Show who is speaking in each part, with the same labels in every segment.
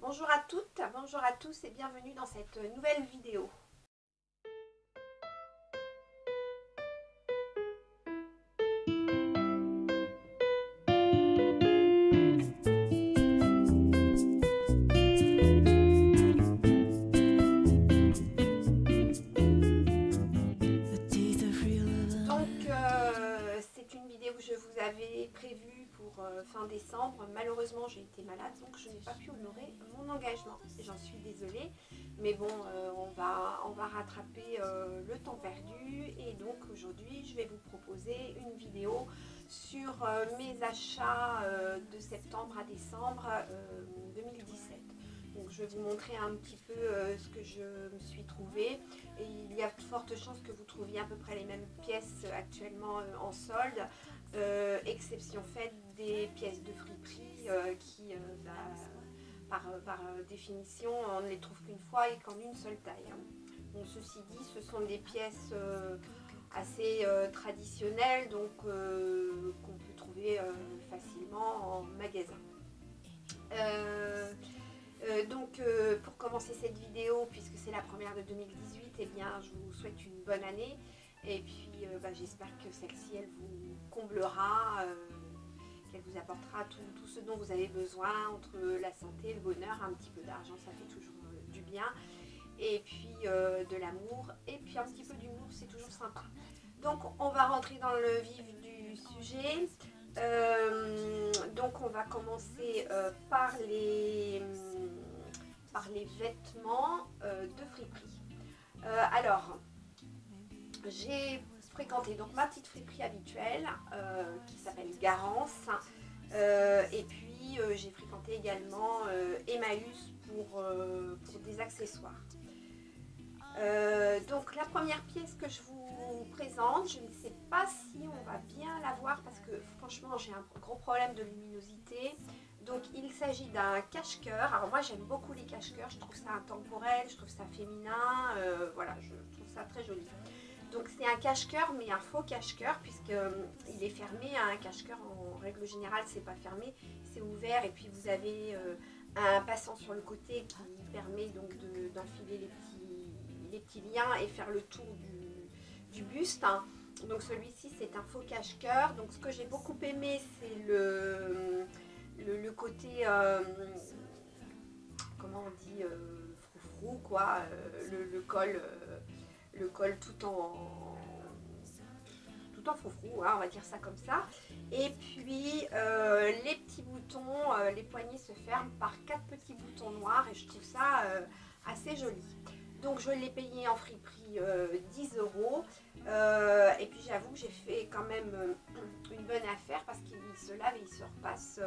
Speaker 1: Bonjour à toutes, bonjour à tous et bienvenue dans cette nouvelle vidéo. C'est une vidéo que je vous avais prévue pour fin décembre. Malheureusement, j'ai été malade, donc je n'ai pas pu honorer mon engagement. J'en suis désolée, mais bon, on va rattraper le temps perdu. Et donc aujourd'hui, je vais vous proposer une vidéo sur mes achats de septembre à décembre 2017. Donc je vais vous montrer un petit peu ce que je me suis trouvé. Et il y a de fortes chances que vous trouviez à peu près les mêmes pièces actuellement en solde, exception faite des pièces de friperie qui, par définition, on ne les trouve qu'une fois et qu'en une seule taille. Donc, ceci dit, ce sont des pièces assez traditionnelles, donc qu'on peut trouver facilement en magasin. Pour commencer cette vidéo, puisque c'est la première de 2018, eh bien, je vous souhaite une bonne année. Et puis, j'espère que celle-ci, elle vous comblera, qu'elle vous apportera tout ce dont vous avez besoin, entre la santé, le bonheur, un petit peu d'argent, ça fait toujours du bien. Et puis, de l'amour. Et puis, un petit peu d'humour, c'est toujours sympa. Donc, on va rentrer dans le vif du sujet. Donc on va commencer par les vêtements de friperie. Alors, j'ai fréquenté donc ma petite friperie habituelle qui s'appelle Garance. Et puis j'ai fréquenté également Emmaüs pour des accessoires. Donc la première pièce que je vous présente, je ne sais pas si on va bien la voir parce que franchement j'ai un gros problème de luminosité. Donc il s'agit d'un cache-cœur. Alors moi j'aime beaucoup les cache-cœurs, je trouve ça intemporel, je trouve ça féminin, voilà, je trouve ça très joli. Donc c'est un cache-cœur mais un faux cache-cœur puisqu'il est fermé. Un cache-cœur en règle générale c'est pas fermé, c'est ouvert et puis vous avez un passant sur le côté qui permet donc d'enfiler les petits liens et faire le tour du buste. Donc celui-ci c'est un faux cache-cœur. Donc ce que j'ai beaucoup aimé c'est le côté comment on dit, froufrou quoi, le col tout en froufrou, hein, on va dire ça comme ça. Et puis les petits boutons, les poignets se ferment par 4 petits boutons noirs et je trouve ça assez joli. Donc je l'ai payé en friperie 10 €. Et puis j'avoue que j'ai fait quand même une bonne affaire parce qu'il se lave et il se repasse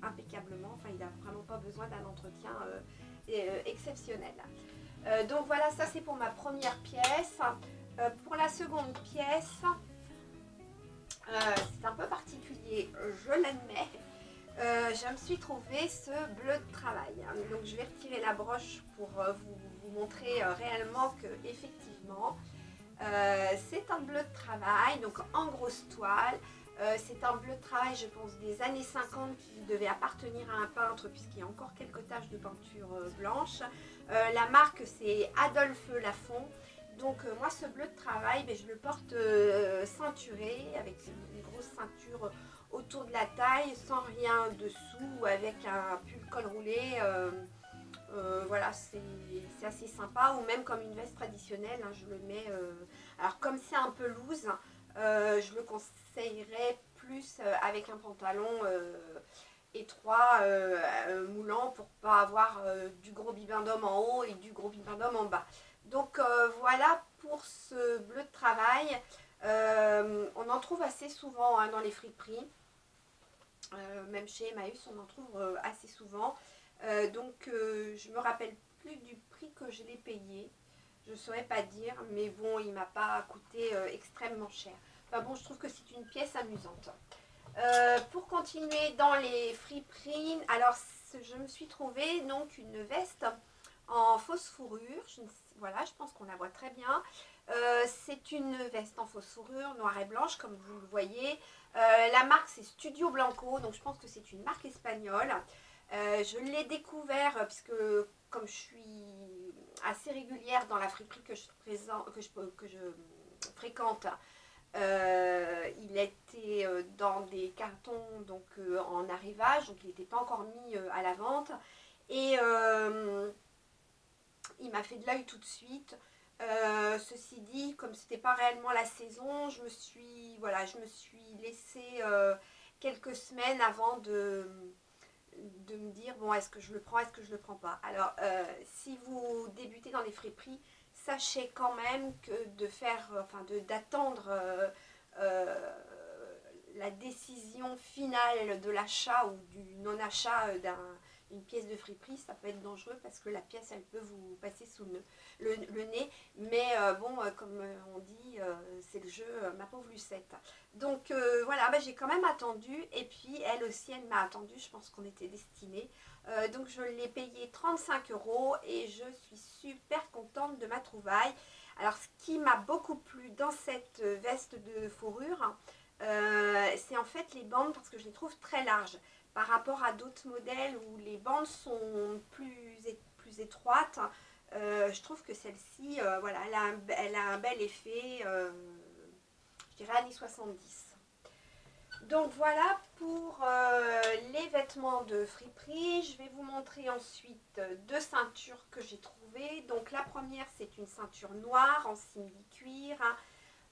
Speaker 1: impeccablement. Enfin, il n'a vraiment pas besoin d'un entretien exceptionnel. Donc voilà, ça c'est pour ma première pièce. Pour la seconde pièce, c'est un peu particulier, je l'admets. Je me suis trouvé ce bleu de travail. Donc je vais retirer la broche pour vous montrer réellement que effectivement c'est un bleu de travail, donc en grosse toile. C'est un bleu de travail, je pense, des années 50 qui devait appartenir à un peintre puisqu'il y a encore quelques taches de peinture blanche. La marque c'est Adolphe Lafont. Donc moi ce bleu de travail, je le porte ceinturé avec une grosse ceinture autour de la taille, sans rien dessous, avec un pull col roulé. Voilà, c'est assez sympa, ou même comme une veste traditionnelle, hein, je le mets. Alors comme c'est un peu loose, je le conseillerais plus avec un pantalon étroit, moulant, pour pas avoir du gros bibendum en haut et du gros bibendum en bas. Donc voilà pour ce bleu de travail. On en trouve assez souvent hein, dans les friperies. Même chez Emmaüs on en trouve assez souvent. Je me rappelle plus du prix que je l'ai payé. Je ne saurais pas dire, mais bon, il m'a pas coûté extrêmement cher. Enfin bon, je trouve que c'est une pièce amusante. Pour continuer dans les friperies, alors je me suis trouvé donc une veste en fausse fourrure. Voilà, je pense qu'on la voit très bien. C'est une veste en fausse fourrure, noire et blanche, comme vous le voyez. La marque c'est Studio Blanco, donc je pense que c'est une marque espagnole. Je l'ai découvert puisque comme je suis assez régulière dans la friperie que je fréquente, il était dans des cartons donc en arrivage, donc il n'était pas encore mis à la vente. Et il m'a fait de l'œil tout de suite. Ceci dit, comme c'était pas réellement la saison, je me suis laissée quelques semaines avant de me dire bon, est-ce que je le prends, est-ce que je le prends pas. Alors si vous débutez dans les friperies, sachez quand même que d'attendre la décision finale de l'achat ou du non-achat d'une pièce de friperie, ça peut être dangereux parce que la pièce elle peut vous passer sous le nez, mais comme on dit, c'est le jeu ma pauvre Lucette. Donc voilà, j'ai quand même attendu, et puis elle aussi elle m'a attendu, je pense qu'on était destinés. Donc je l'ai payé 35 € et je suis super contente de ma trouvaille. Alors ce qui m'a beaucoup plu dans cette veste de fourrure, c'est en fait les bandes, parce que je les trouve très larges par rapport à d'autres modèles où les bandes sont plus étroites. Je trouve que celle-ci, voilà, elle a un bel effet, je dirais années 70. Donc voilà pour les vêtements de friperie. Je vais vous montrer ensuite deux ceintures que j'ai trouvées. Donc la première, c'est une ceinture noire en simili-cuir, hein,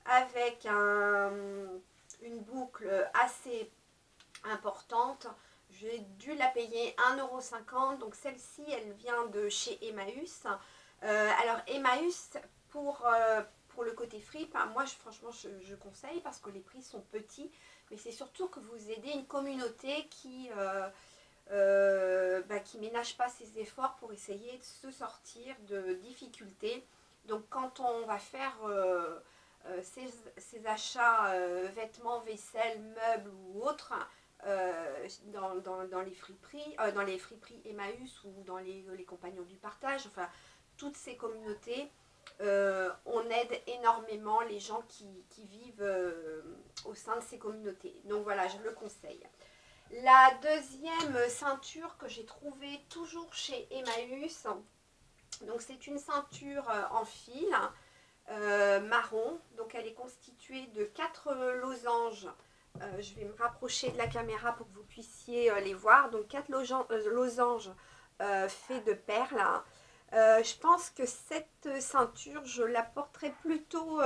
Speaker 1: avec une boucle assez importante. J'ai dû la payer 1,50 €. Donc celle-ci, elle vient de chez Emmaüs. Alors Emmaüs, pour le côté fripe, hein, moi franchement je conseille parce que les prix sont petits. Mais c'est surtout que vous aidez une communauté qui ménage pas ses efforts pour essayer de se sortir de difficultés. Donc quand on va faire ses achats vêtements, vaisselle, meubles ou autres, dans les friperies Emmaüs ou dans les compagnons du partage, enfin toutes ces communautés, on aide énormément les gens qui vivent au sein de ces communautés. Donc voilà, je le conseille. La deuxième ceinture que j'ai trouvée toujours chez Emmaüs, donc c'est une ceinture en fil marron. Donc elle est constituée de 4 losanges. Je vais me rapprocher de la caméra pour que vous puissiez les voir. Donc 4 losanges faits de perles. Je pense que cette ceinture, je la porterai plutôt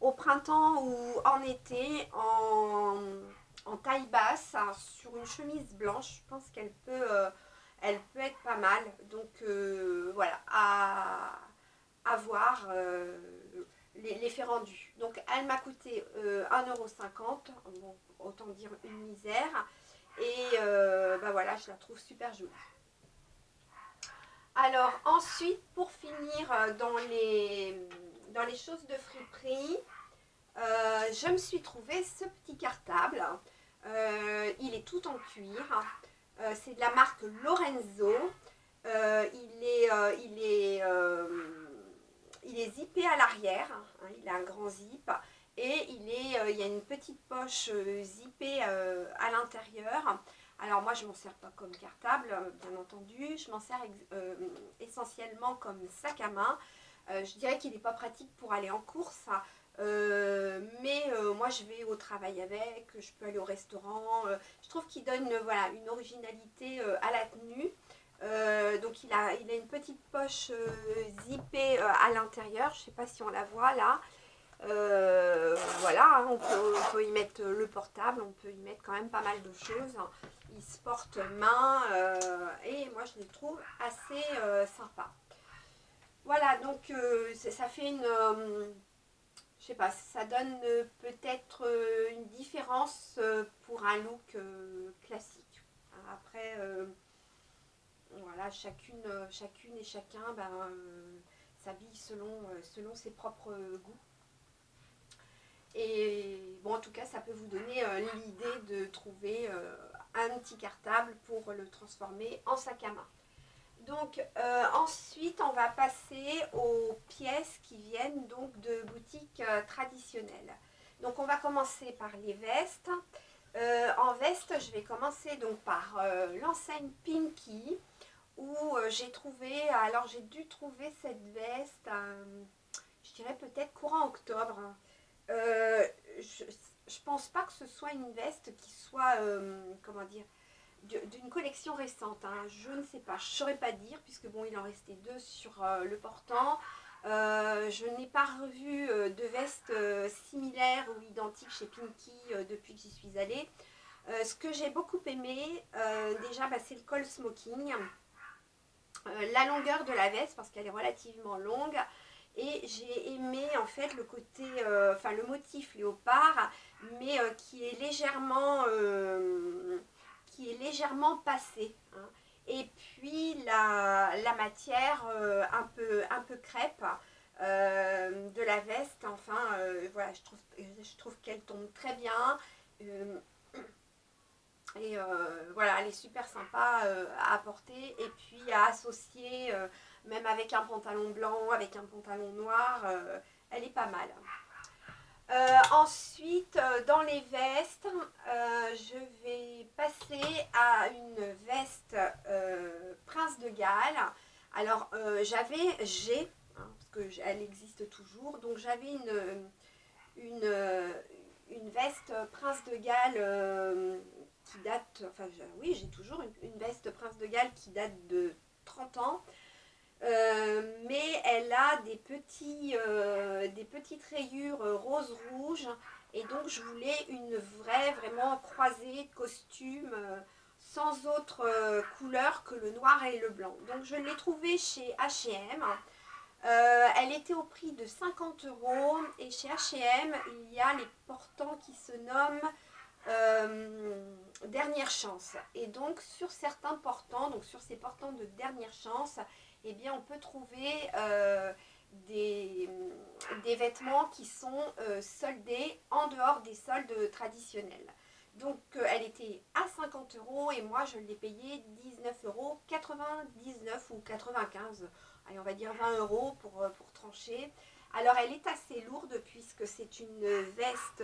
Speaker 1: au printemps ou en été, en taille basse, hein, sur une chemise blanche. Je pense qu'elle elle peut être pas mal. Donc voilà, à voir l'effet rendu. Donc elle m'a coûté 1,50 €, bon, autant dire une misère. Et voilà, je la trouve super jolie. Alors ensuite, pour finir dans les choses de friperie, je me suis trouvé ce petit cartable. Il est tout en cuir. C'est de la marque Lorenzo. Il est zippé à l'arrière. Hein, il a un grand zip. Et il y a une petite poche zippée à l'intérieur. Alors moi je ne m'en sers pas comme cartable, bien entendu, je m'en sers essentiellement comme sac à main. Je dirais qu'il n'est pas pratique pour aller en course, mais moi je vais au travail avec, je peux aller au restaurant. Je trouve qu'il donne une originalité à la tenue. Donc il a une petite poche zippée à l'intérieur, je ne sais pas si on la voit là. Voilà, hein, on peut y mettre le portable, on peut y mettre quand même pas mal de choses. Il se porte main et moi je les trouve assez sympas. Voilà, donc ça fait je sais pas, ça donne peut-être une différence pour un look classique. Après, voilà, chacune et chacun s'habille selon ses propres goûts. Et bon, en tout cas, ça peut vous donner l'idée de trouver un petit cartable pour le transformer en sac à main. Donc ensuite, on va passer aux pièces qui viennent donc de boutiques traditionnelles. Donc on va commencer par les vestes. En veste, je vais commencer donc par l'enseigne Pinky, où j'ai trouvé, alors j'ai dû trouver cette veste, je dirais peut-être courant octobre. Euh, je, je pense pas que ce soit une veste qui soit, comment dire, d'une collection récente, hein. Je ne sais pas, je ne saurais pas dire, puisque bon, il en restait deux sur le portant. Je n'ai pas revu de veste similaire ou identique chez Pinky depuis que j'y suis allée. Ce que j'ai beaucoup aimé, déjà, bah, c'est le col smoking. La longueur de la veste, parce qu'elle est relativement longue. Et j'ai aimé en fait le côté, enfin le motif léopard, mais qui est légèrement passé, hein. Et puis la matière un peu crêpe de la veste, enfin voilà, je trouve qu'elle tombe très bien. Euh, et voilà, elle est super sympa à porter et puis à associer, même avec un pantalon blanc, avec un pantalon noir, elle est pas mal. Ensuite, dans les vestes, je vais passer à une veste Prince de Galles. Alors, j'ai, hein, parce qu'elle existe toujours, donc j'avais une, une veste Prince de Galles qui date, enfin oui, j'ai toujours une veste Prince de Galles qui date de 30 ans. Mais elle a des petites rayures rose-rouge. Et donc, je voulais une vraiment croisée costume sans autre couleur que le noir et le blanc. Donc, je l'ai trouvée chez H&M. Elle était au prix de 50 euros. Et chez H&M, il y a les portants qui se nomment dernière chance. Et donc sur certains portants, donc sur ces portants de dernière chance, eh bien on peut trouver des, des vêtements qui sont soldés en dehors des soldes traditionnels. Donc elle était à 50 euros et moi je l'ai payé 19 euros 99 ou 95, allez on va dire 20 euros pour trancher. Alors elle est assez lourde puisque c'est une veste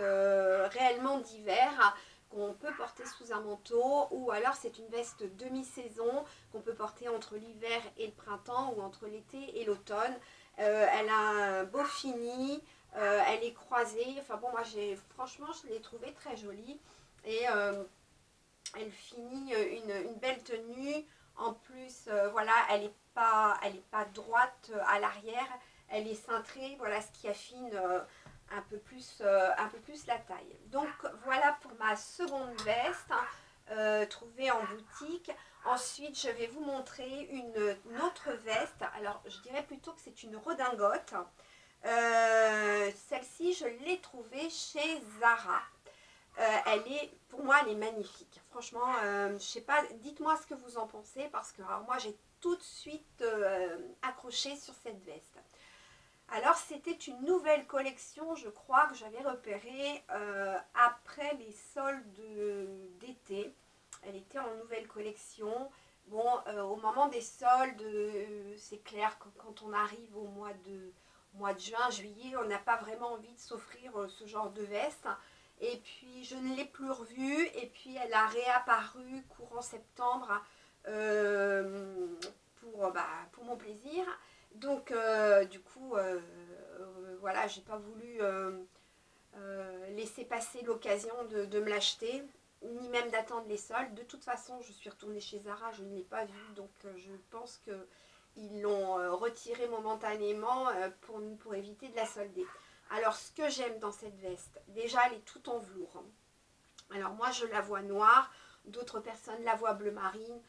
Speaker 1: réellement d'hiver qu'on peut porter sous un manteau, ou alors c'est une veste demi-saison qu'on peut porter entre l'hiver et le printemps ou entre l'été et l'automne. Elle a un beau fini, elle est croisée, enfin bon moi franchement je l'ai trouvée très jolie et elle finit une belle tenue. En plus, voilà, elle est pas droite à l'arrière, elle est cintrée, voilà ce qui affine un peu plus la taille. Donc voilà pour ma seconde veste trouvée en boutique. Ensuite, je vais vous montrer une autre veste. Alors, je dirais plutôt que c'est une redingote. Celle-ci, je l'ai trouvée chez Zara. Pour moi, elle est magnifique. Franchement, je sais pas, dites-moi ce que vous en pensez parce que alors, moi, j'ai tout de suite accroché sur cette veste. Alors, c'était une nouvelle collection, je crois, que j'avais repérée après les soldes d'été. Elle était en nouvelle collection. Bon, au moment des soldes, c'est clair que quand on arrive au mois de juin, juillet, on n'a pas vraiment envie de s'offrir ce genre de veste. Et puis, je ne l'ai plus revue. Et puis, elle a réapparu courant septembre pour mon plaisir. Donc, du coup, voilà, j'ai pas voulu laisser passer l'occasion de me l'acheter, ni même d'attendre les soldes. De toute façon, je suis retournée chez Zara, je ne l'ai pas vue, donc je pense qu'ils l'ont retirée momentanément pour éviter de la solder. Alors, ce que j'aime dans cette veste, déjà, elle est toute en velours. Alors, moi, je la vois noire, d'autres personnes la voient bleu marine.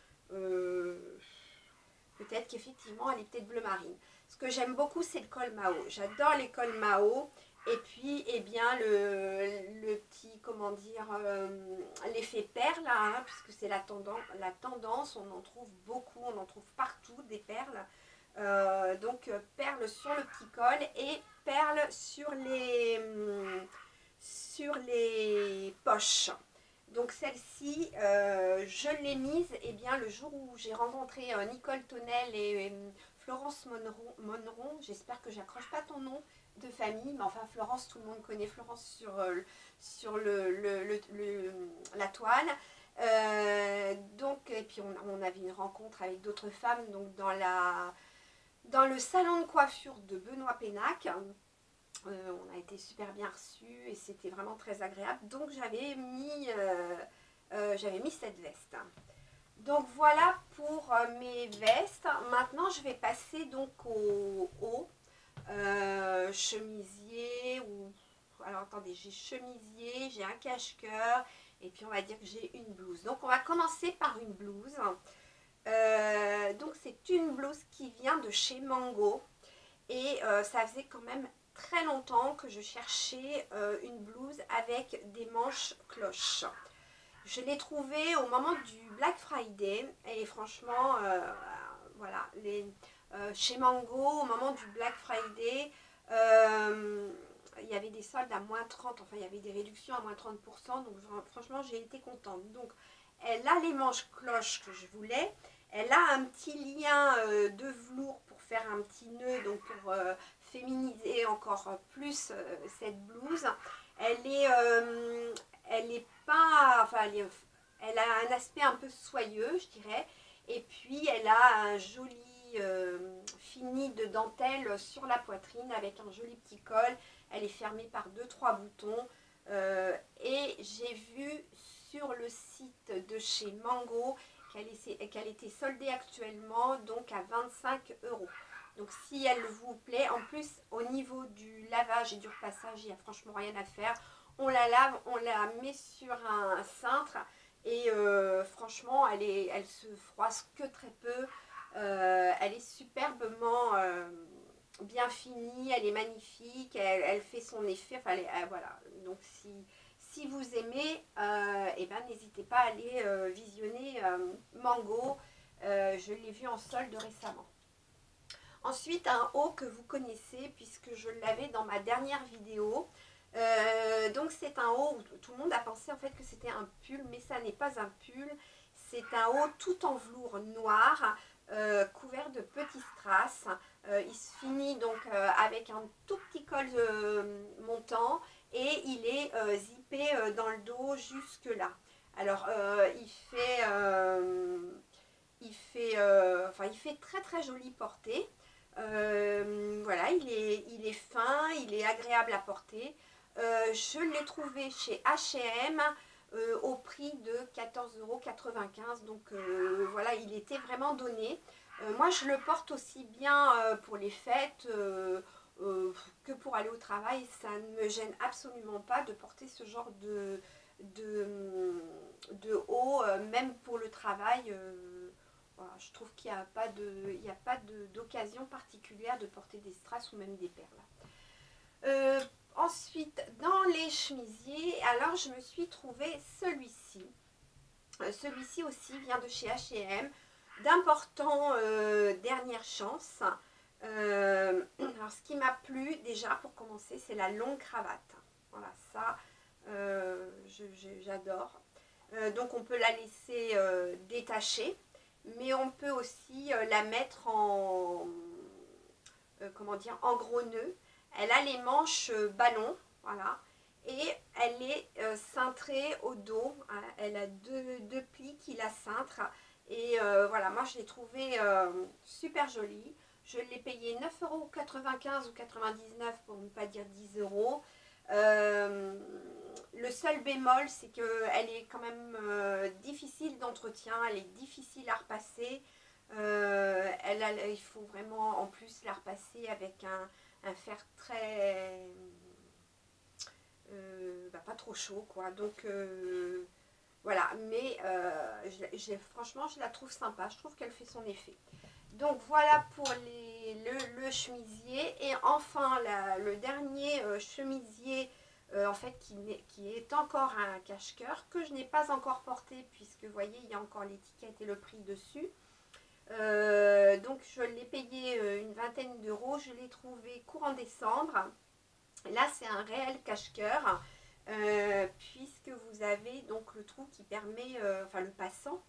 Speaker 1: Peut-être qu'effectivement, elle est peut-être bleu marine. Ce que j'aime beaucoup, c'est le col Mao. J'adore les cols Mao. Et puis, eh bien, le petit, comment dire, l'effet perle, hein, puisque c'est la tendance, on en trouve beaucoup, on en trouve partout des perles. Donc, perles sur le petit col et perles sur les poches. Donc celle-ci, je l'ai mise le jour où j'ai rencontré Nicole Tonnel et Florence Monneron. J'espère que j'accroche pas ton nom de famille, mais enfin Florence, tout le monde connaît Florence sur la toile. Donc, et puis on avait une rencontre avec d'autres femmes donc dans le salon de coiffure de Benoît Pénac. On a été super bien reçus et c'était vraiment très agréable. Donc j'avais mis cette veste. Donc voilà pour mes vestes. Maintenant je vais passer donc au haut. Chemisier ou... Alors attendez, j'ai chemisier, j'ai un cache-cœur et puis on va dire que j'ai une blouse. Donc on va commencer par une blouse. Donc c'est une blouse qui vient de chez Mango. Et ça faisait quand même très longtemps que je cherchais une blouse avec des manches cloches. Je l'ai trouvée au moment du Black Friday et franchement, voilà, chez Mango, au moment du Black Friday, il y avait des soldes à moins 30, enfin il y avait des réductions à moins 30%, donc franchement j'ai été contente. Donc elle a les manches cloches que je voulais, elle a un petit lien de velours pour faire un petit nœud, donc pour féminiser encore plus cette blouse. Elle est pas, enfin elle a un aspect un peu soyeux, je dirais, et puis elle a un joli fini de dentelle sur la poitrine avec un joli petit col. Elle est fermée par 2-3 boutons et j'ai vu sur le site de chez Mango qu'elle était soldée actuellement donc à 25 €. Donc si elle vous plaît, en plus au niveau du lavage et du repassage, il n'y a franchement rien à faire. On la lave, on la met sur un cintre et franchement elle se froisse que très peu. Elle est superbement bien finie, elle est magnifique, elle fait son effet, enfin voilà. Donc si vous aimez, eh ben, n'hésitez pas à aller visionner Mango. Je l'ai vu en solde récemment. Ensuite, un haut que vous connaissez puisque je l'avais dans ma dernière vidéo. Donc c'est un haut où tout le monde a pensé en fait que c'était un pull, mais ça n'est pas un pull. C'est un haut tout en velours noir, couvert de petits strass. Il se finit donc avec un tout petit col montant et il est zippé dans le dos jusque là. Alors il fait très très jolie portée. Voilà, il est fin, il est agréable à porter. Je l'ai trouvé chez H&M au prix de 14,95 €. Donc voilà, il était vraiment donné. Moi, je le porte aussi bien pour les fêtes que pour aller au travail. Ça ne me gêne absolument pas de porter ce genre de haut, même pour le travail. Voilà, je trouve qu'il n'y a pas d'occasion particulière de porter des strass ou même des perles. Ensuite, dans les chemisiers, alors je me suis trouvé celui-ci. Celui-ci aussi vient de chez H&M, d'important dernière chance. Alors ce qui m'a plu déjà pour commencer, c'est la longue cravate. Voilà, ça j'adore. Donc on peut la laisser détacher, mais on peut aussi la mettre en comment dire, en gros nœud. Elle a les manches ballon, voilà, et elle est cintrée au dos. Hein, elle a deux plis qui la cintrent. Et voilà, moi je l'ai trouvée super jolie. Je l'ai payée 9,95 € ou 99 pour ne pas dire 10 €. Le seul bémol, c'est qu'elle est quand même difficile d'entretien, elle est difficile à repasser. Il faut vraiment en plus la repasser avec un fer très... pas trop chaud, quoi. Donc voilà, mais franchement, je la trouve sympa. Je trouve qu'elle fait son effet. Donc voilà pour le chemisier. Et enfin, le dernier chemisier, en fait, qui est encore un cache-cœur, que je n'ai pas encore porté, puisque vous voyez, il y a encore l'étiquette et le prix dessus. Donc je l'ai payé une vingtaine d'euros. Je l'ai trouvé courant décembre. Là, c'est un réel cache-cœur. puisque vous avez donc le trou qui permet, enfin le passant,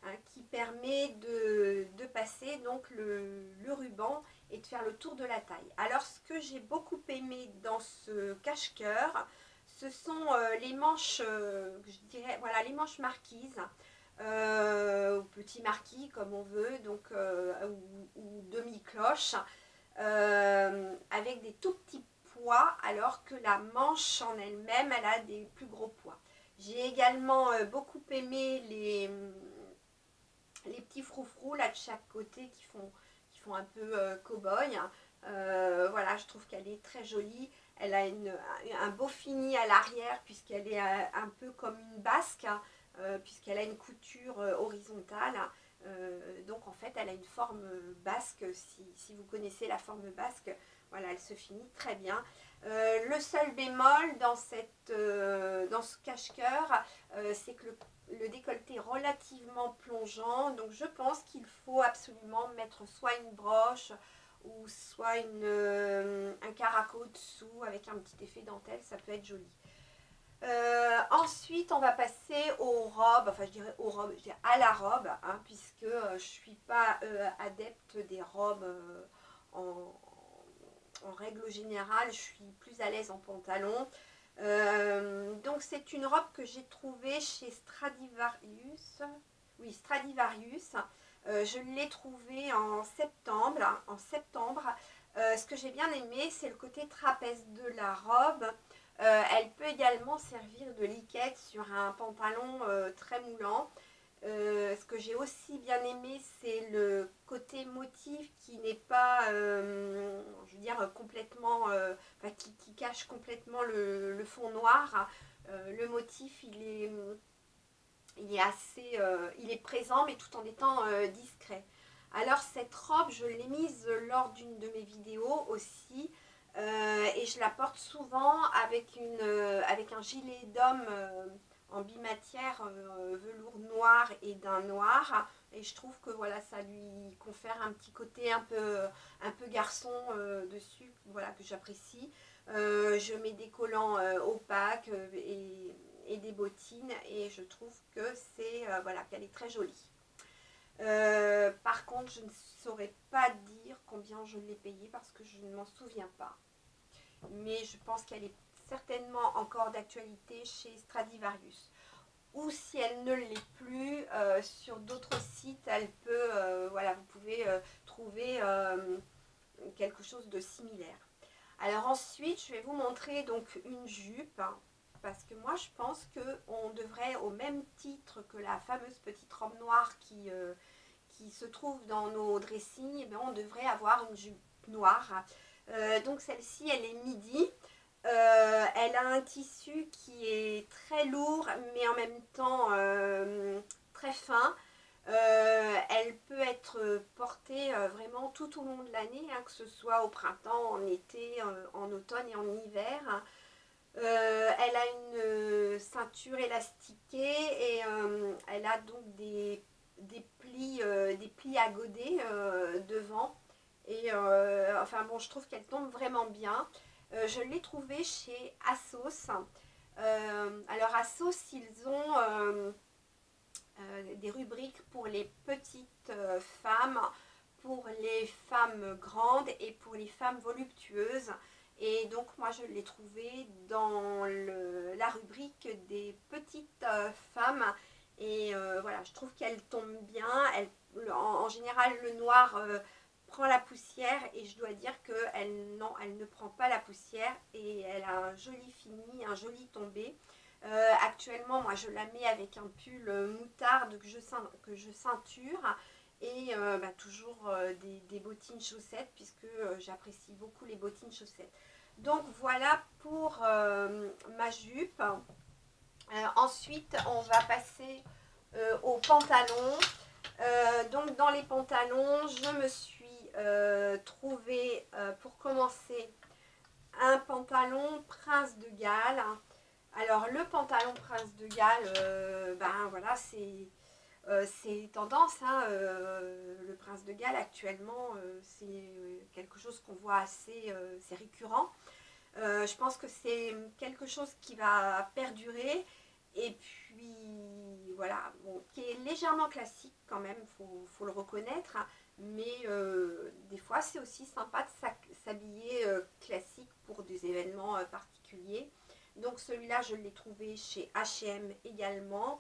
Speaker 1: hein, qui permet de passer donc le ruban et de faire le tour de la taille. Alors ce que j'ai beaucoup aimé dans ce cache-cœur, ce sont les manches, je dirais, voilà, les manches marquises, ou petit marquis comme on veut, donc, ou demi-cloche, avec des tout petits poids, alors que la manche en elle-même, elle a des plus gros poids. J'ai également beaucoup aimé les petits froufrous là de chaque côté qui font un peu cow-boy. Voilà, je trouve qu'elle est très jolie. Elle a un beau fini à l'arrière puisqu'elle est un peu comme une basque, puisqu'elle a une couture horizontale. Donc en fait, elle a une forme basque. Si vous connaissez la forme basque, voilà, elle se finit très bien. Le seul bémol dans ce cache-cœur, c'est que le décolleté est relativement plongeant, donc je pense qu'il faut absolument mettre soit une broche ou soit un caraco dessous avec un petit effet dentelle, ça peut être joli. Ensuite, on va passer aux robes, enfin je dirais aux robes, je dirais à la robe, hein, puisque je ne suis pas adepte des robes en règle générale, je suis plus à l'aise en pantalon. Donc c'est une robe que j'ai trouvée chez Stradivarius. Oui, Stradivarius. Je l'ai trouvée en septembre. Ce que j'ai bien aimé, c'est le côté trapèze de la robe. Elle peut également servir de liquette sur un pantalon très moulant. Ce que j'ai aussi bien aimé, c'est le côté motif qui n'est pas, je veux dire, complètement, enfin, qui cache complètement le fond noir. Le motif, il est assez, il est présent, mais tout en étant discret. Alors cette robe, je l'ai mise lors d'une de mes vidéos aussi, et je la porte souvent avec un gilet d'homme en bimatière, velours noir et d'un noir, et je trouve que voilà, ça lui confère un petit côté un peu garçon dessus, voilà, que j'apprécie. Je mets des collants opaques et des bottines, et je trouve que c'est voilà, qu'elle est très jolie. Par contre, je ne saurais pas dire combien je l'ai payée parce que je ne m'en souviens pas, mais je pense qu'elle est certainement encore d'actualité chez Stradivarius, ou si elle ne l'est plus, sur d'autres sites, elle peut, voilà, vous pouvez trouver quelque chose de similaire. Alors ensuite, je vais vous montrer donc une jupe, hein, parce que moi je pense qu'on devrait, au même titre que la fameuse petite robe noire qui se trouve dans nos dressings, eh bien, on devrait avoir une jupe noire. Donc celle-ci, elle est midi. Elle a un tissu qui est très lourd, mais en même temps très fin. Elle peut être portée vraiment tout au long de l'année, hein, que ce soit au printemps, en été, en automne et en hiver. Elle a une ceinture élastiquée et elle a donc des plis à godet devant. Et enfin bon, je trouve qu'elle tombe vraiment bien. Je l'ai trouvée chez Assos. Alors Assos, ils ont des rubriques pour les petites femmes, pour les femmes grandes et pour les femmes voluptueuses. Et donc moi je l'ai trouvée dans la rubrique des petites femmes. Et voilà, je trouve qu'elle tombe bien. En général, le noir prend la poussière, et je dois dire qu'elle elle ne prend pas la poussière, et elle a un joli fini, un joli tombé. Actuellement, moi je la mets avec un pull moutarde que je ceinture, et toujours des bottines chaussettes, puisque j'apprécie beaucoup les bottines chaussettes. Donc voilà pour ma jupe. Ensuite, on va passer aux pantalons. Donc dans les pantalons, je me suis trouvé pour commencer un pantalon Prince de Galles. Alors le pantalon Prince de Galles, ben voilà, c'est tendance, hein, le Prince de Galles actuellement, c'est quelque chose qu'on voit assez, c'est récurrent. Je pense que c'est quelque chose qui va perdurer et puis voilà, bon, qui est légèrement classique quand même, faut le reconnaître, hein, mais des fois c'est aussi sympa de s'habiller classique pour des événements particuliers. Donc celui-là je l'ai trouvé chez H&M également.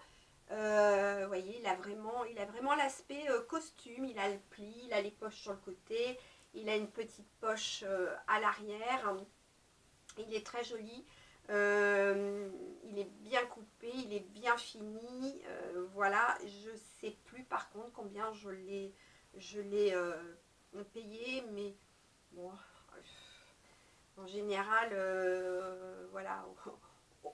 Speaker 1: Vous voyez, il a vraiment l'aspect costume, il a le pli, il a les poches sur le côté, il a une petite poche à l'arrière. Il est très joli. Il est bien coupé, il est bien fini. Voilà, je sais plus par contre combien je l'ai payé, mais bon, en général, voilà,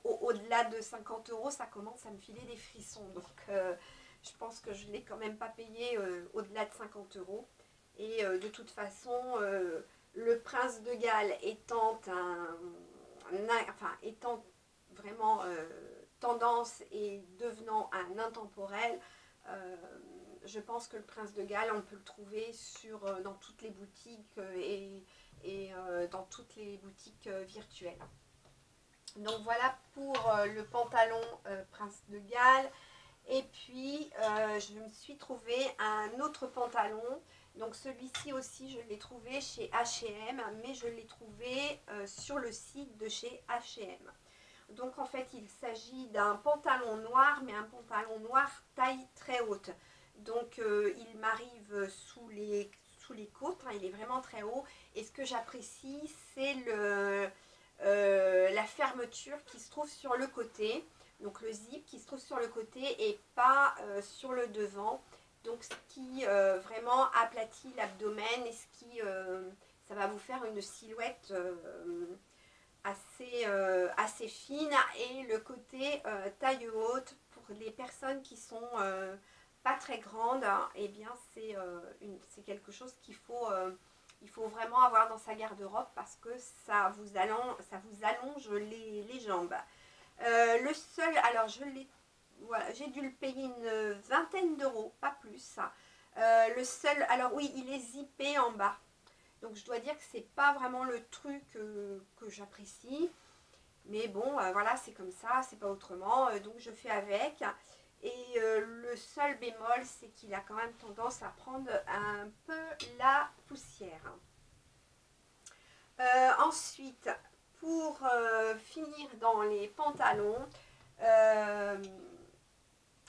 Speaker 1: au-delà de 50 euros, ça commence à me filer des frissons. Donc, je pense que je ne l'ai quand même pas payé au-delà de 50 euros. Et de toute façon, le prince de Galles étant vraiment tendance et devenant un intemporel, je pense que le prince de Galles, on peut le trouver dans toutes les boutiques et dans toutes les boutiques virtuelles. Donc voilà pour le pantalon prince de Galles. Et puis je me suis trouvé un autre pantalon. Donc celui-ci aussi je l'ai trouvé chez H&M, mais je l'ai trouvé sur le site de chez H&M. Donc en fait il s'agit d'un pantalon noir, mais un pantalon noir taille très haute. Donc il m'arrive sous les côtes, hein, il est vraiment très haut. Et ce que j'apprécie, c'est la fermeture qui se trouve sur le côté. Donc le zip qui se trouve sur le côté et pas sur le devant. Donc ce qui vraiment aplatit l'abdomen et ça va vous faire une silhouette assez fine. Et le côté taille haute pour les personnes qui sont pas très grandes, et eh bien c'est quelque chose il faut vraiment avoir dans sa garde-robe parce que ça vous allonge les jambes. Le seul, alors voilà, j'ai dû le payer une vingtaine d'euros, pas plus. Le seul, alors oui, il est zippé en bas. Donc je dois dire que c'est pas vraiment le truc que j'apprécie. Mais bon, voilà, c'est comme ça, c'est pas autrement. Donc je fais avec. Et le seul bémol, c'est qu'il a quand même tendance à prendre un peu la poussière. Ensuite, pour finir dans les pantalons,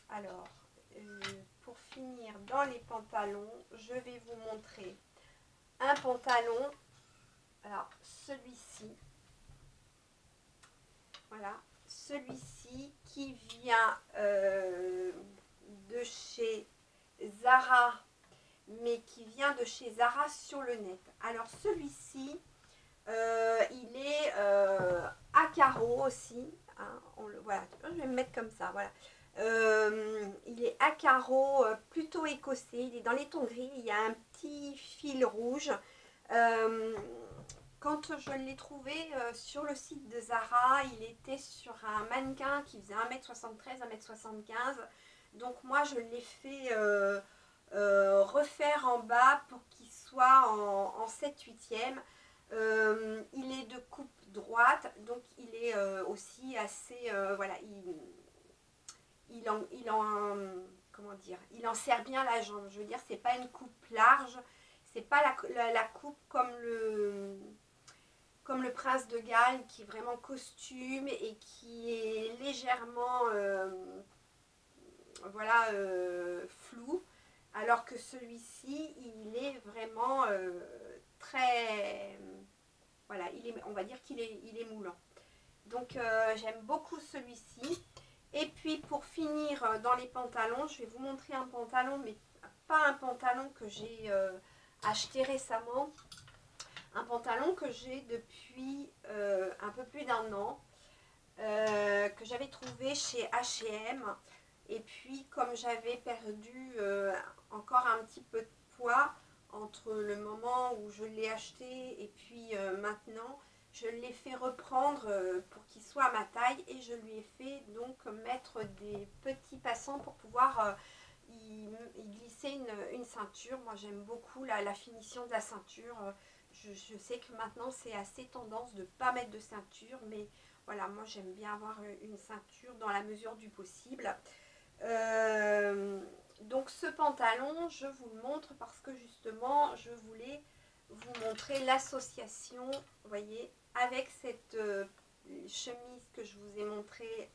Speaker 1: alors, pour finir dans les pantalons, je vais vous montrer un pantalon. Alors, celui-ci, voilà, celui-ci qui vient de chez Zara, mais qui vient de chez Zara sur le net. Alors, celui-ci, il est à carreaux aussi. Hein, voilà, je vais me mettre comme ça. Voilà. Il est à carreaux, plutôt écossais. Il est dans les tons gris. Il y a un petit fil rouge. Quand je l'ai trouvé sur le site de Zara, il était sur un mannequin qui faisait 1m73, 1m75. Donc moi, je l'ai fait refaire en bas pour qu'il soit en 7/8e. Il est de coupe droite, donc il est aussi assez, voilà, comment dire, il en serre bien la jambe. Je veux dire, c'est pas une coupe large, c'est pas la coupe comme le prince de Galles qui est vraiment costume et qui est légèrement, voilà, flou. Alors que celui-ci, il est vraiment très, voilà, on va dire qu'il il est moulant. Donc j'aime beaucoup celui-ci. Et puis pour finir dans les pantalons, je vais vous montrer un pantalon, mais pas un pantalon que j'ai acheté récemment. Un pantalon que j'ai depuis un peu plus d'un an, que j'avais trouvé chez H&M. Et puis comme j'avais perdu encore un petit peu de poids entre le moment où je l'ai acheté et puis maintenant, je l'ai fait reprendre pour qu'il soit à ma taille et je lui ai fait donc mettre des petits passants pour pouvoir y glisser une ceinture. Moi j'aime beaucoup la finition de la ceinture. je sais que maintenant c'est assez tendance de ne pas mettre de ceinture, mais voilà, moi j'aime bien avoir une ceinture dans la mesure du possible. Donc ce pantalon, je vous le montre parce que justement, je voulais vous montrer l'association, vous voyez, avec cette chemise que je vous ai montrée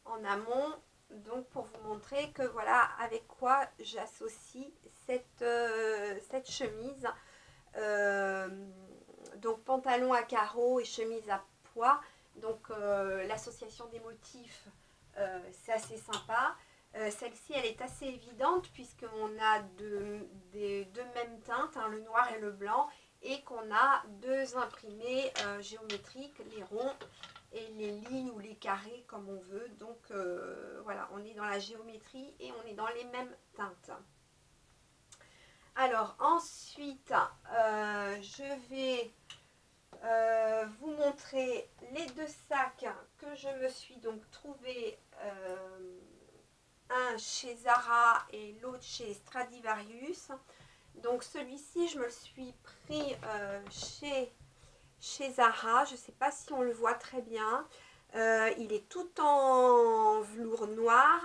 Speaker 1: en amont. Donc pour vous montrer que voilà avec quoi j'associe cette chemise. Euh, donc pantalon à carreaux et chemise à pois. Donc l'association des motifs, c'est assez sympa. Celle-ci, elle est assez évidente puisqu'on a deux mêmes teintes, hein, le noir et le blanc, et qu'on a deux imprimés géométriques, les ronds et les lignes ou les carrés comme on veut. Donc voilà, on est dans la géométrie et on est dans les mêmes teintes. Alors ensuite, je vais vous montrer les deux sacs que je me suis donc trouvé, un chez Zara et l'autre chez Stradivarius. Donc celui-ci, je me le suis pris chez Zara. Je ne sais pas si on le voit très bien. Il est tout en velours noir.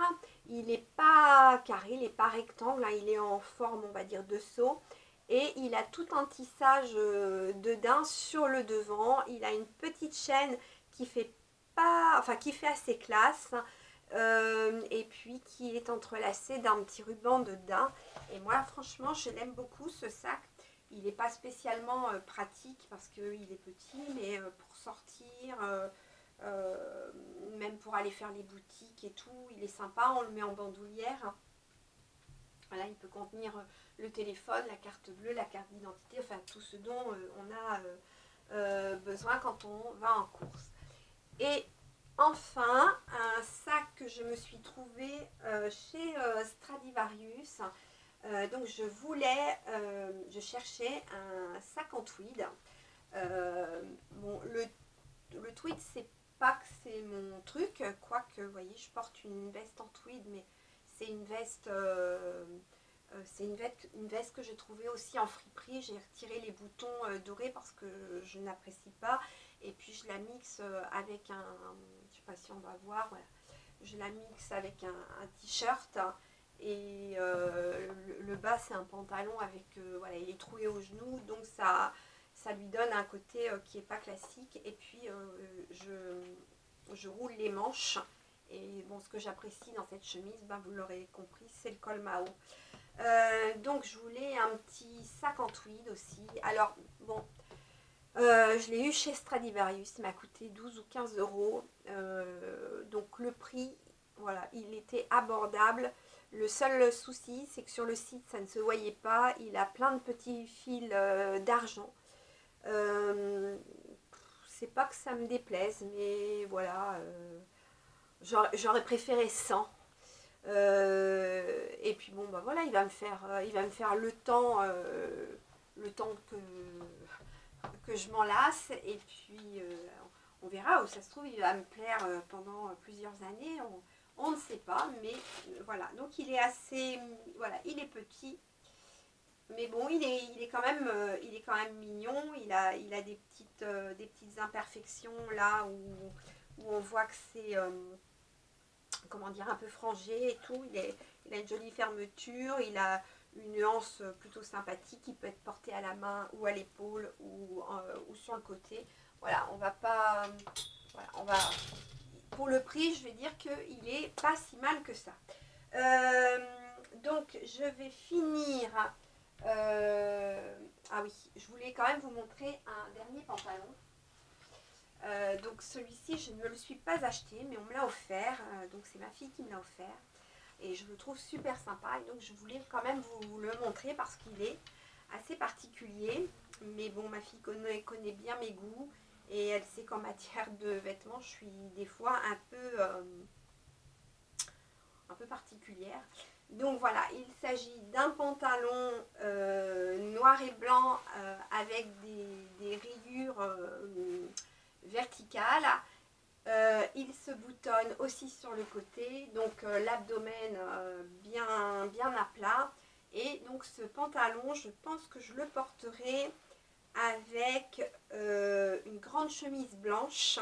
Speaker 1: Il n'est pas carré, il n'est pas rectangle. Hein, il est en forme, on va dire, de seau. Et il a tout un tissage de daim sur le devant. Il a une petite chaîne qui fait pas, enfin qui fait assez classe. Et puis qui est entrelacée d'un petit ruban de daim. Et moi, franchement, je l'aime beaucoup ce sac. Il n'est pas spécialement pratique parce qu'il est petit, mais pour sortir, même pour aller faire les boutiques et tout, il est sympa. On le met en bandoulière. Voilà, il peut contenir le téléphone, la carte bleue, la carte d'identité, enfin tout ce dont on a besoin quand on va en course. Et enfin, un sac que je me suis trouvé chez Stradivarius. Donc je cherchais un sac en tweed. Bon, le tweed, c'est pas que c'est mon truc, quoique, vous voyez, je porte une veste en tweed, mais c'est une veste, une veste que j'ai trouvée aussi en friperie. J'ai retiré les boutons dorés parce que je n'apprécie pas. Et puis je la mixe avec un, je sais pas si on va voir, voilà. Je la mixe avec un t-shirt. Et le bas, c'est un pantalon avec, voilà, il est troué au genou, donc ça lui donne un côté qui n'est pas classique. Et puis je roule les manches. Et bon, ce que j'apprécie dans cette chemise, ben, vous l'aurez compris, c'est le col Mao. Donc je voulais un petit sac en tweed aussi. Alors bon, je l'ai eu chez Stradivarius, il m'a coûté 12 ou 15 euros. Donc le prix, voilà, il était abordable. Le seul souci, c'est que sur le site, ça ne se voyait pas. Il a plein de petits fils d'argent. C'est pas que ça me déplaise, mais voilà, j'aurais préféré 100. Et puis bon, bah voilà, il va me faire le temps que je m'en lasse. Et puis on verra où ça se trouve, il va me plaire pendant plusieurs années. On ne sait pas, mais voilà. Donc il est assez, voilà, il est petit, mais bon, il est quand même mignon. Il a des petites imperfections là où on voit que c'est, comment dire, un peu frangé et tout. Il a une jolie fermeture. Il a une nuance plutôt sympathique. Il peut être porté à la main ou à l'épaule ou sur le côté. Voilà, on va pas, voilà, pour le prix, je vais dire qu'il est pas si mal que ça. Donc je vais finir. Ah oui, je voulais quand même vous montrer un dernier pantalon. Donc celui-ci, je ne me le suis pas acheté, mais on me l'a offert. Donc c'est ma fille qui me l'a offert. Et je le trouve super sympa. Et donc je voulais quand même vous le montrer parce qu'il est assez particulier. Mais bon, ma fille connaît bien mes goûts. Et elle sait qu'en matière de vêtements, je suis des fois un peu particulière. Donc voilà, il s'agit d'un pantalon noir et blanc avec des rayures verticales. Il se boutonne aussi sur le côté, donc l'abdomen bien à plat. Et donc ce pantalon, je pense que je le porterai avec une grande chemise blanche.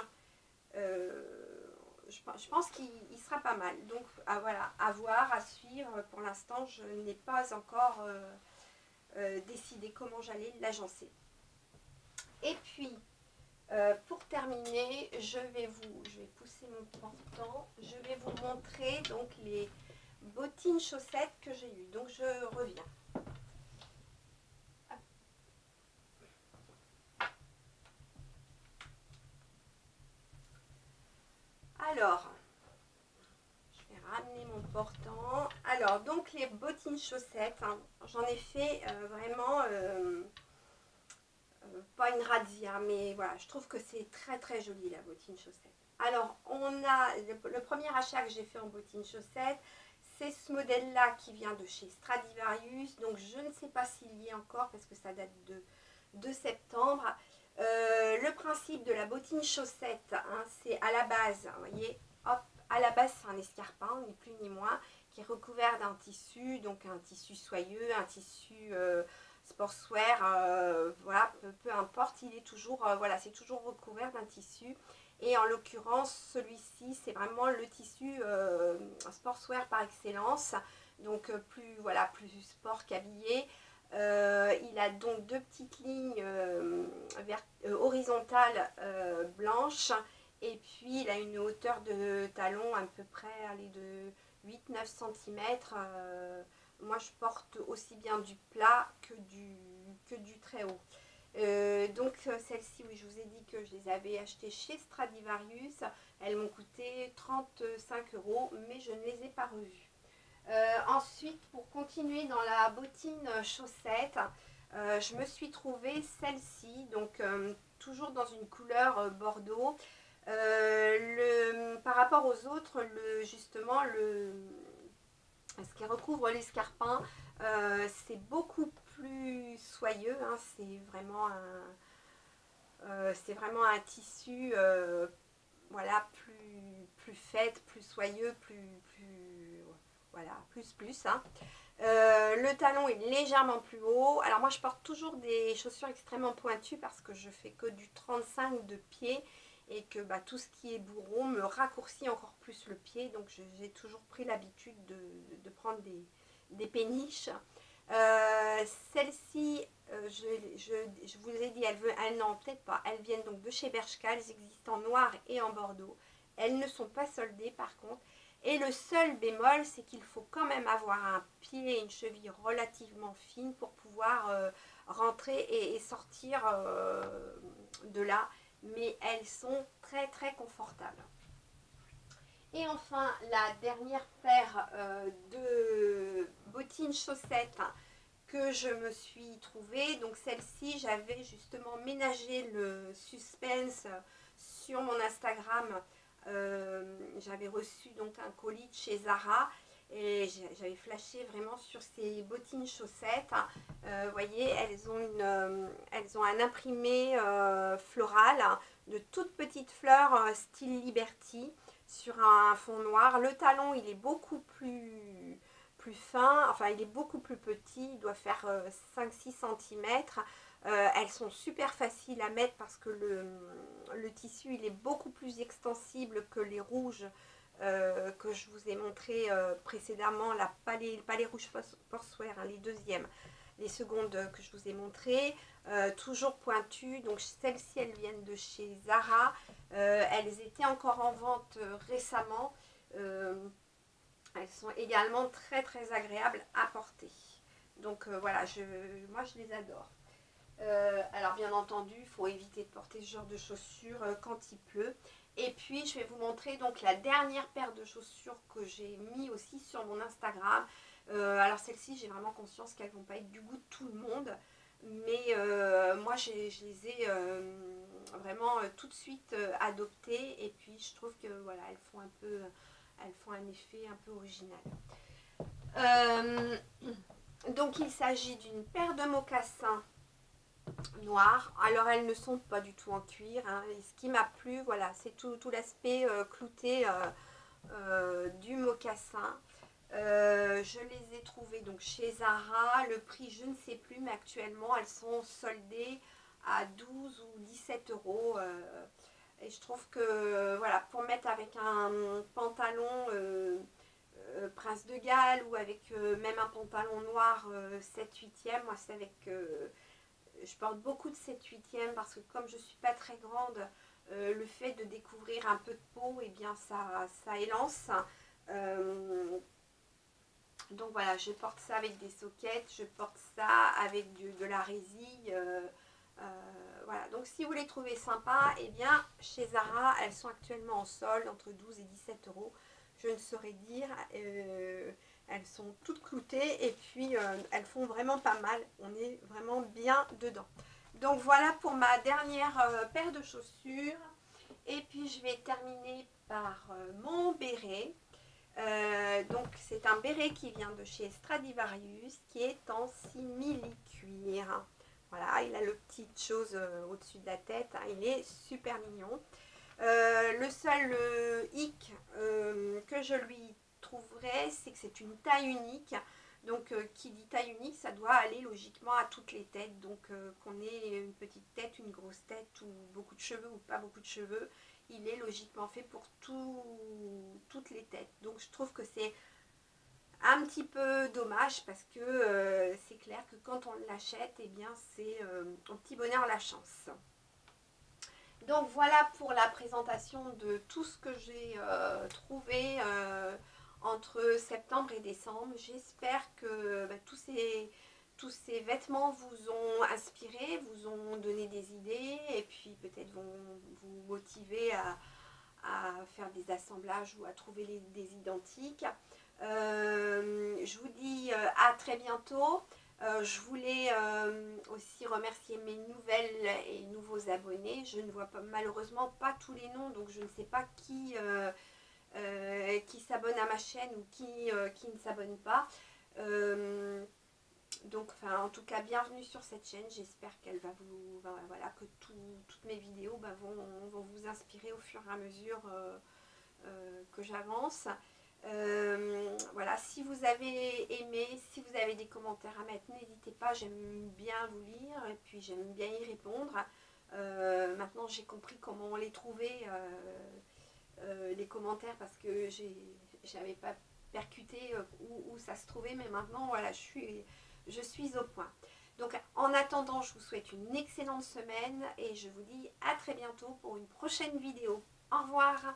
Speaker 1: Je pense qu'il sera pas mal. Donc voilà, à voir, à suivre. Pour l'instant, je n'ai pas encore décidé comment j'allais l'agencer. Et puis, pour terminer, je vais pousser mon portant. Je vais vous montrer donc les bottines chaussettes que j'ai eues. Donc je reviens. Alors, je vais ramener mon portant. Alors, donc les bottines chaussettes, hein, j'en ai fait vraiment pas une razzia, mais voilà, je trouve que c'est très très joli la bottine chaussette. Alors, on a le premier achat que j'ai fait en bottine chaussette, c'est ce modèle-là qui vient de chez Stradivarius. Donc, je ne sais pas s'il y est encore parce que ça date de septembre. Le principe de la bottine chaussette, hein, c'est à la base, vous voyez, hop, à la base, c'est un escarpin, ni plus ni moins, qui est recouvert d'un tissu, donc un tissu soyeux, un tissu sportswear, voilà, peu importe, il est toujours, voilà, c'est toujours recouvert d'un tissu. Et en l'occurrence, celui-ci, c'est vraiment le tissu sportswear par excellence. Donc plus, voilà, plus sport qu'habillé. Il a donc deux petites lignes horizontales blanches. Et puis, il a une hauteur de talon à peu près allez, de 8-9 cm. Moi, je porte aussi bien du plat que du très haut. Donc celles-ci, oui, je vous ai dit que je les avais achetées chez Stradivarius. Elles m'ont coûté 35 €, mais je ne les ai pas revues. Ensuite, pour continuer dans la bottine chaussette, je me suis trouvée celle-ci, donc toujours dans une couleur bordeaux. Par rapport aux autres, justement, ce qui recouvre l'escarpin, c'est beaucoup plus soyeux, hein, c'est vraiment un tissu voilà, plus fait, plus soyeux, voilà, plus. Hein. Le talon est légèrement plus haut. Alors moi je porte toujours des chaussures extrêmement pointues parce que je fais que du 35 de pied et que bah, tout ce qui est bourreau me raccourcit encore plus le pied. Donc j'ai toujours pris l'habitude de prendre des péniches. Celle-ci, je vous ai dit, non, peut-être pas. Elles viennent donc de chez Bershka. Elles existent en noir et en bordeaux. Elles ne sont pas soldées par contre. Et le seul bémol, c'est qu'il faut quand même avoir un pied et une cheville relativement fines pour pouvoir rentrer et sortir de là. Mais elles sont très très confortables. Et enfin, la dernière paire de bottines chaussettes que je me suis trouvée. Donc celle-ci, j'avais justement ménagé le suspense sur mon Instagram. J'avais reçu donc un colis de chez Zara et j'avais flashé vraiment sur ces bottines chaussettes. Vous voyez, elles ont un imprimé floral de toutes petites fleurs style Liberty sur un fond noir. Le talon, il est beaucoup plus fin, enfin il est beaucoup plus petit, il doit faire 5-6 cm. Elles sont super faciles à mettre parce que le tissu il est beaucoup plus extensible que les rouges que je vous ai montré précédemment, pas les rouges sportswear, hein, les secondes que je vous ai montrées, toujours pointues. Donc celles-ci elles viennent de chez Zara, elles étaient encore en vente récemment. Elles sont également très très agréables à porter. Donc voilà, moi je les adore. Alors bien entendu, il faut éviter de porter ce genre de chaussures quand il pleut. Et puis je vais vous montrer donc la dernière paire de chaussures que j'ai mis aussi sur mon Instagram. Alors celles-ci, j'ai vraiment conscience qu'elles ne vont pas être du goût de tout le monde. Mais moi je les ai vraiment tout de suite adoptées. Et puis je trouve que voilà, elles font un effet un peu original. Donc il s'agit d'une paire de mocassins noirs. Alors elles ne sont pas du tout en cuir, hein. Et ce qui m'a plu, voilà, c'est tout l'aspect clouté du mocassin. Je les ai trouvées donc chez Zara. Le prix je ne sais plus, mais actuellement elles sont soldées à 12 ou 17 euros. Et je trouve que voilà, pour mettre avec un pantalon Prince de Galles ou avec même un pantalon noir 7/8e, moi c'est avec... je porte beaucoup de 7/8e parce que comme je ne suis pas très grande, le fait de découvrir un peu de peau, et eh bien ça élance. Donc voilà, je porte ça avec des soquettes, je porte ça avec de la résille. Voilà, donc si vous les trouvez sympas, eh bien chez Zara, elles sont actuellement en solde entre 12 et 17 euros. Je ne saurais dire, elles sont toutes cloutées et puis elles font vraiment pas mal. On est vraiment bien dedans. Donc voilà pour ma dernière paire de chaussures. Et puis je vais terminer par mon béret. Donc c'est un béret qui vient de chez Stradivarius, qui est en simili-cuir. Voilà, il a le petit chose au-dessus de la tête, hein, il est super mignon. Le seul hic que je lui trouverais, c'est que c'est une taille unique. Donc qui dit taille unique, ça doit aller logiquement à toutes les têtes. Donc qu'on ait une petite tête, une grosse tête, ou beaucoup de cheveux ou pas beaucoup de cheveux, il est logiquement fait pour toutes les têtes. Donc je trouve que c'est un petit peu dommage parce que c'est clair que quand on l'achète, eh bien c'est au petit bonheur la chance. Donc voilà pour la présentation de tout ce que j'ai trouvé entre septembre et décembre. J'espère que tous ces vêtements vous ont inspiré, vous ont donné des idées et puis peut-être vont vous motiver à faire des assemblages ou à trouver des identiques. Je vous dis à très bientôt. Je voulais aussi remercier mes nouvelles et nouveaux abonnés. Je ne vois malheureusement pas tous les noms, donc je ne sais pas qui s'abonne à ma chaîne ou qui ne s'abonne pas. Donc, en tout cas, bienvenue sur cette chaîne. J'espère qu'elle va vous... voilà, que toutes mes vidéos vont vous inspirer au fur et à mesure que j'avance. Voilà, si vous avez aimé, si vous avez des commentaires à mettre, n'hésitez pas, j'aime bien vous lire et puis j'aime bien y répondre. Maintenant j'ai compris comment les trouver, les commentaires, parce que j'avais pas percuté où ça se trouvait, mais maintenant voilà, je suis au point. Donc en attendant, je vous souhaite une excellente semaine et je vous dis à très bientôt pour une prochaine vidéo. Au revoir.